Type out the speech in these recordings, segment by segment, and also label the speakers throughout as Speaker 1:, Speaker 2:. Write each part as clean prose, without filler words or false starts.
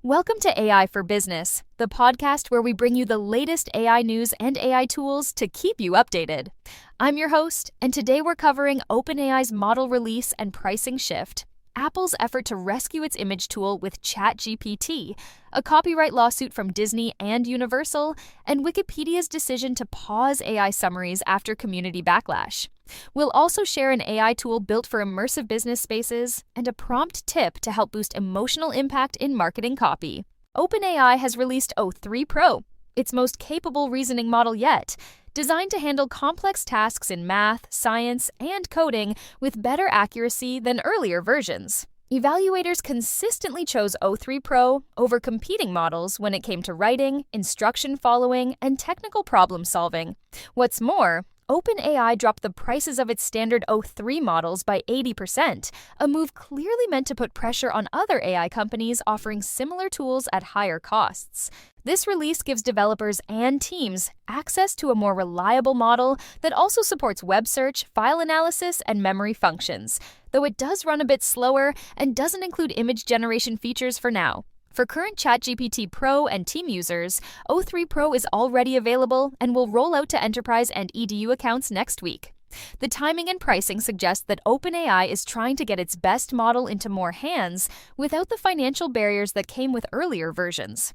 Speaker 1: Welcome to AI for Business, the podcast where we bring you the latest AI news and AI tools to keep you updated. I'm your host, and today we're covering OpenAI's model release and pricing shift, Apple's effort to rescue its image tool with ChatGPT, a copyright lawsuit from Disney and Universal, and Wikipedia's decision to pause AI summaries after community backlash. We'll also share an AI tool built for immersive business spaces and a prompt tip to help boost emotional impact in marketing copy. OpenAI has released o3-pro, its most capable reasoning model yet, designed to handle complex tasks in math, science, and coding with better accuracy than earlier versions. Evaluators consistently chose o3-pro over competing models when it came to writing, instruction following, and technical problem solving. What's more, OpenAI dropped the prices of its standard o3 models by 80%, a move clearly meant to put pressure on other AI companies offering similar tools at higher costs. This release gives developers and teams access to a more reliable model that also supports web search, file analysis, and memory functions, though it does run a bit slower and doesn't include image generation features for now. For current ChatGPT Pro and Team users, o3-pro is already available and will roll out to enterprise and EDU accounts next week. The timing and pricing suggest that OpenAI is trying to get its best model into more hands without the financial barriers that came with earlier versions.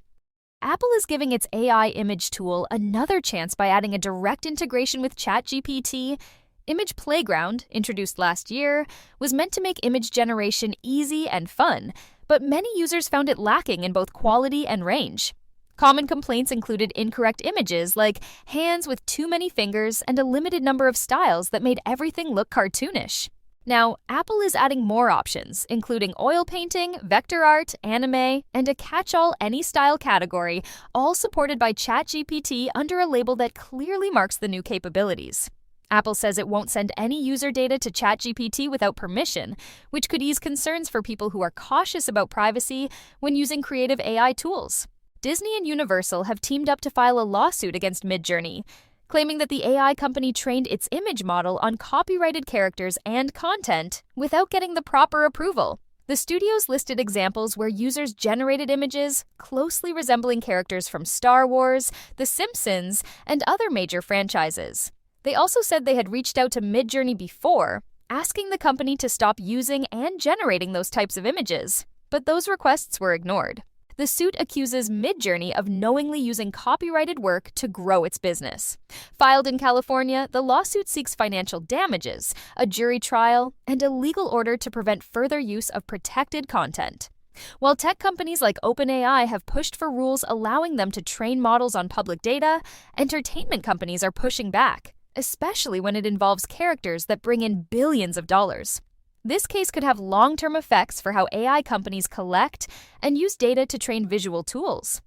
Speaker 1: Apple is giving its AI image tool another chance by adding a direct integration with ChatGPT. Image Playground, introduced last year, was meant to make image generation easy and fun, but many users found it lacking in both quality and range. Common complaints included incorrect images like hands with too many fingers and a limited number of styles that made everything look cartoonish. Now, Apple is adding more options, including oil painting, vector art, anime, and a catch-all any-style category, all supported by ChatGPT under a label that clearly marks the new capabilities. Apple says it won't send any user data to ChatGPT without permission, which could ease concerns for people who are cautious about privacy when using creative AI tools. Disney and Universal have teamed up to file a lawsuit against Midjourney, claiming that the AI company trained its image model on copyrighted characters and content without getting the proper approval. The studios listed examples where users generated images closely resembling characters from Star Wars, The Simpsons, and other major franchises. They also said they had reached out to Midjourney before, asking the company to stop using and generating those types of images, but those requests were ignored. The suit accuses Midjourney of knowingly using copyrighted work to grow its business. Filed in California, the lawsuit seeks financial damages, a jury trial, and a legal order to prevent further use of protected content. While tech companies like OpenAI have pushed for rules allowing them to train models on public data, entertainment companies are pushing back, especially when it involves characters that bring in billions of dollars. This case could have long-term effects for how AI companies collect and use data to train visual tools.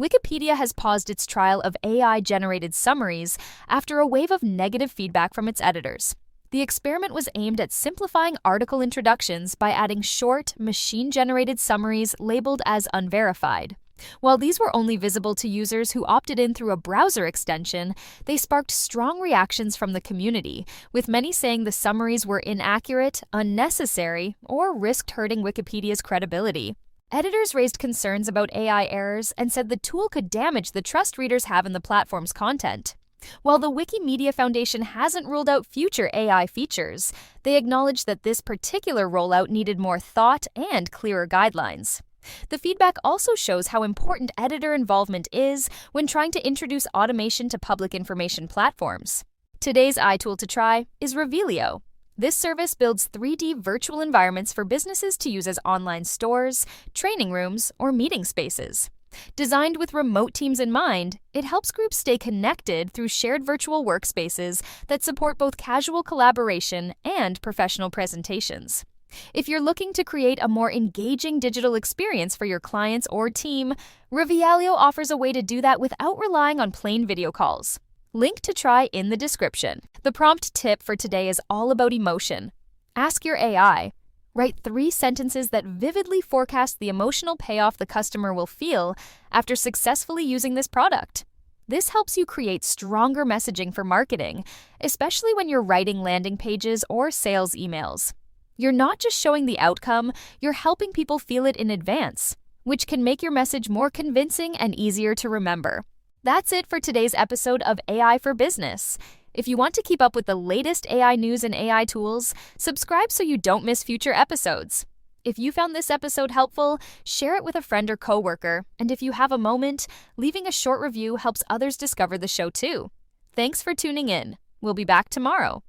Speaker 1: Wikipedia has paused its trial of AI-generated summaries after a wave of negative feedback from its editors. The experiment was aimed at simplifying article introductions by adding short, machine-generated summaries labeled as unverified. While these were only visible to users who opted in through a browser extension, they sparked strong reactions from the community, with many saying the summaries were inaccurate, unnecessary, or risked hurting Wikipedia's credibility. Editors raised concerns about AI errors and said the tool could damage the trust readers have in the platform's content. While the Wikimedia Foundation hasn't ruled out future AI features, they acknowledged that this particular rollout needed more thought and clearer guidelines. The feedback also shows how important editor involvement is when trying to introduce automation to public information platforms. Today's iTool to try is Revealio. This service builds 3D virtual environments for businesses to use as online stores, training rooms, or meeting spaces. Designed with remote teams in mind, it helps groups stay connected through shared virtual workspaces that support both casual collaboration and professional presentations. If you're looking to create a more engaging digital experience for your clients or team, Revealio offers a way to do that without relying on plain video calls. Link to try in the description. The prompt tip for today is all about emotion. Ask your AI, write 3 sentences that vividly forecast the emotional payoff the customer will feel after successfully using this product. This helps you create stronger messaging for marketing, especially when you're writing landing pages or sales emails. You're not just showing the outcome, you're helping people feel it in advance. which can make your message more convincing and easier to remember. That's it for today's episode of AI for Business. If you want to keep up with the latest AI news and AI tools, subscribe so you don't miss future episodes. If you found this episode helpful, share it with a friend or coworker, and if you have a moment, leaving a short review helps others discover the show too. Thanks for tuning in. We'll be back tomorrow.